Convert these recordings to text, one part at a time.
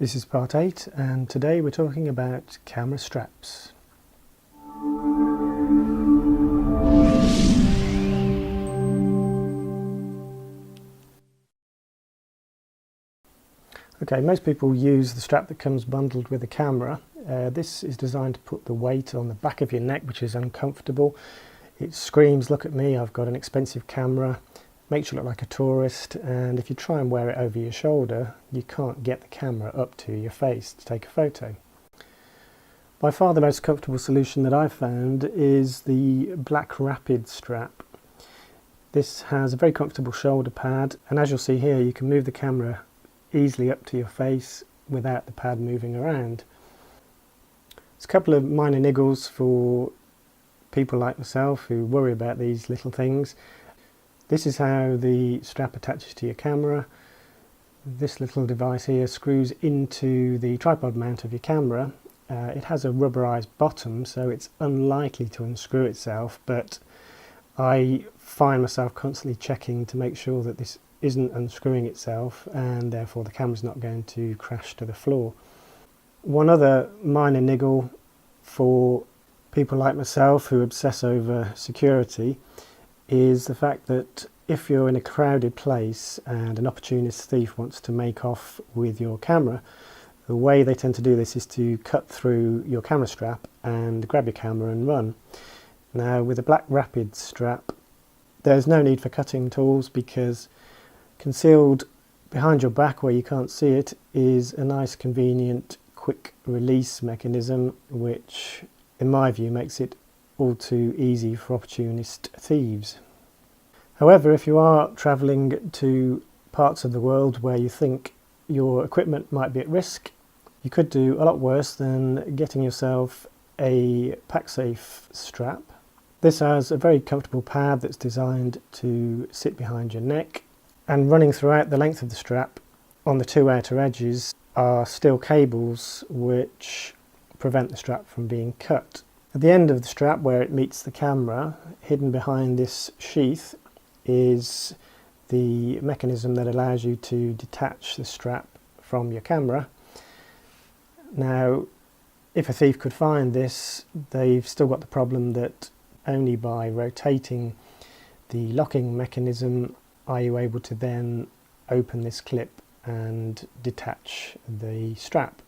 This is part 8, and today we're talking about camera straps. Okay, most people use the strap that comes bundled with the camera. This is designed to put the weight on the back of your neck, which is uncomfortable. It screams, "Look at me, I've got an expensive camera." Makes you look like a tourist, and if you try and wear it over your shoulder, you can't get the camera up to your face to take a photo. By far the most comfortable solution that I've found is the Black Rapid strap. This has a very comfortable shoulder pad, and as you'll see here, you can move the camera easily up to your face without the pad moving around. There's a couple of minor niggles for people like myself who worry about these little things. This is how the strap attaches to your camera. This little device here screws into the tripod mount of your camera. It has a rubberized bottom, so it's unlikely to unscrew itself, but I find myself constantly checking to make sure that this isn't unscrewing itself, and therefore the camera's not going to crash to the floor. One other minor niggle for people like myself who obsess over security is the fact that if you're in a crowded place and an opportunist thief wants to make off with your camera, the way they tend to do this is to cut through your camera strap and grab your camera and run. Now, with a Black Rapid strap, there's no need for cutting tools, because concealed behind your back where you can't see it is a nice, convenient, quick release mechanism, which in my view makes it all too easy for opportunist thieves. However, if you are travelling to parts of the world where you think your equipment might be at risk, you could do a lot worse than getting yourself a PackSafe strap. This has a very comfortable pad that's designed to sit behind your neck, and running throughout the length of the strap on the two outer edges are steel cables which prevent the strap from being cut. At the end of the strap, where it meets the camera, hidden behind this sheath, is the mechanism that allows you to detach the strap from your camera. Now, if a thief could find this, they've still got the problem that only by rotating the locking mechanism are you able to then open this clip and detach the strap.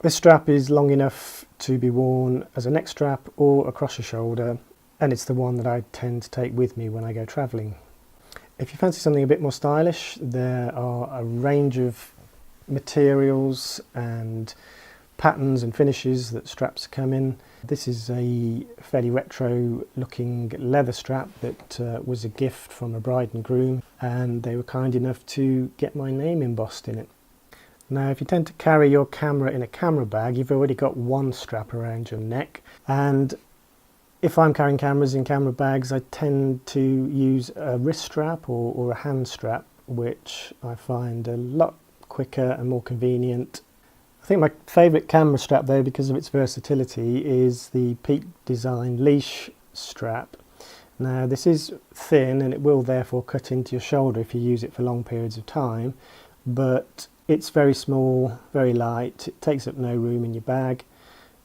This strap is long enough to be worn as a neck strap or across your shoulder, and it's the one that I tend to take with me when I go travelling. If you fancy something a bit more stylish, there are a range of materials and patterns and finishes that straps come in. This is a fairly retro looking leather strap that was a gift from a bride and groom, and they were kind enough to get my name embossed in it. Now, if you tend to carry your camera in a camera bag, you've already got one strap around your neck, and if I'm carrying cameras in camera bags, I tend to use a wrist strap or a hand strap, which I find a lot quicker and more convenient. I think my favourite camera strap though, because of its versatility, is the Peak Design leash strap. Now, this is thin and it will therefore cut into your shoulder if you use it for long periods of time, but it's very small, very light, it takes up no room in your bag.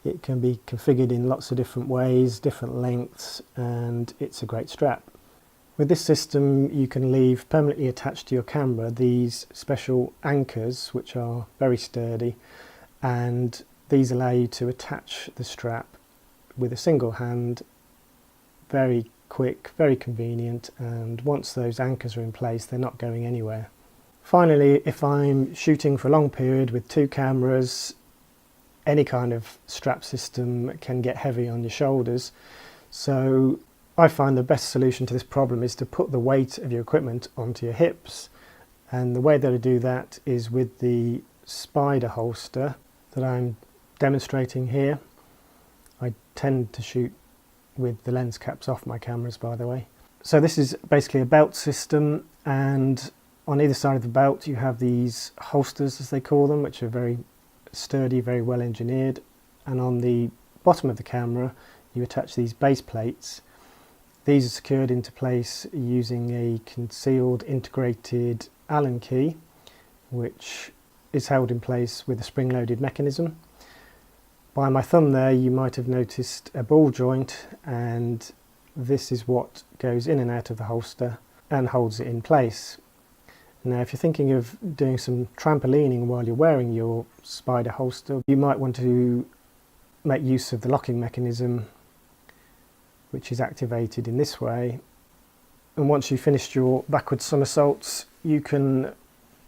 It can be configured in lots of different ways, different lengths, and it's a great strap. With this system, you can leave permanently attached to your camera these special anchors, which are very sturdy, and these allow you to attach the strap with a single hand. Very quick, very convenient, and once those anchors are in place, they're not going anywhere. Finally, if I'm shooting for a long period with two cameras, any kind of strap system can get heavy on your shoulders, so I find the best solution to this problem is to put the weight of your equipment onto your hips, and the way that I do that is with the Spider holster that I'm demonstrating here. I tend to shoot with the lens caps off my cameras, by the way. So this is basically a belt system, and on either side of the belt you have these holsters, as they call them, which are very sturdy, very well engineered, and on the bottom of the camera you attach these base plates. These are secured into place using a concealed integrated Allen key, which is held in place with a spring-loaded mechanism. By my thumb there you might have noticed a ball joint, and this is what goes in and out of the holster and holds it in place. Now if you're thinking of doing some trampolining while you're wearing your Spider holster, you might want to make use of the locking mechanism, which is activated in this way. And once you've finished your backward somersaults, you can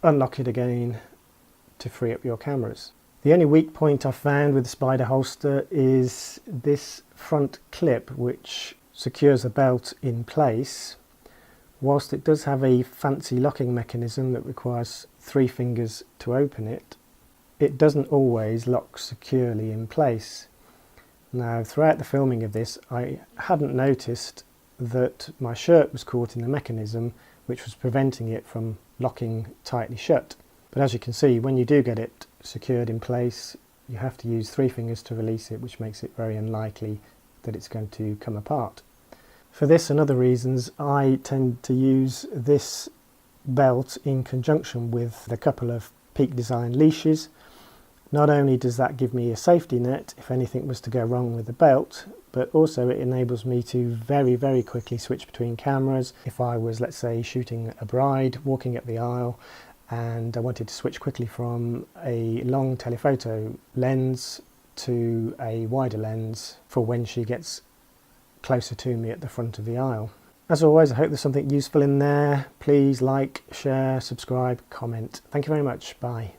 unlock it again to free up your cameras. The only weak point I've found with the Spider holster is this front clip, which secures the belt in place. Whilst it does have a fancy locking mechanism that requires 3 fingers to open it, it doesn't always lock securely in place. Now throughout the filming of this I hadn't noticed that my shirt was caught in the mechanism, which was preventing it from locking tightly shut. But as you can see, when you do get it secured in place, you have to use 3 fingers to release it, which makes it very unlikely that it's going to come apart. For this and other reasons, I tend to use this belt in conjunction with a couple of Peak Design leashes. Not only does that give me a safety net if anything was to go wrong with the belt, but also it enables me to very quickly switch between cameras. If I was, let's say, shooting a bride walking up the aisle and I wanted to switch quickly from a long telephoto lens to a wider lens for when she gets closer to me at the front of the aisle. As always, I hope there's something useful in there. Please like, share, subscribe, comment. Thank you very much. Bye.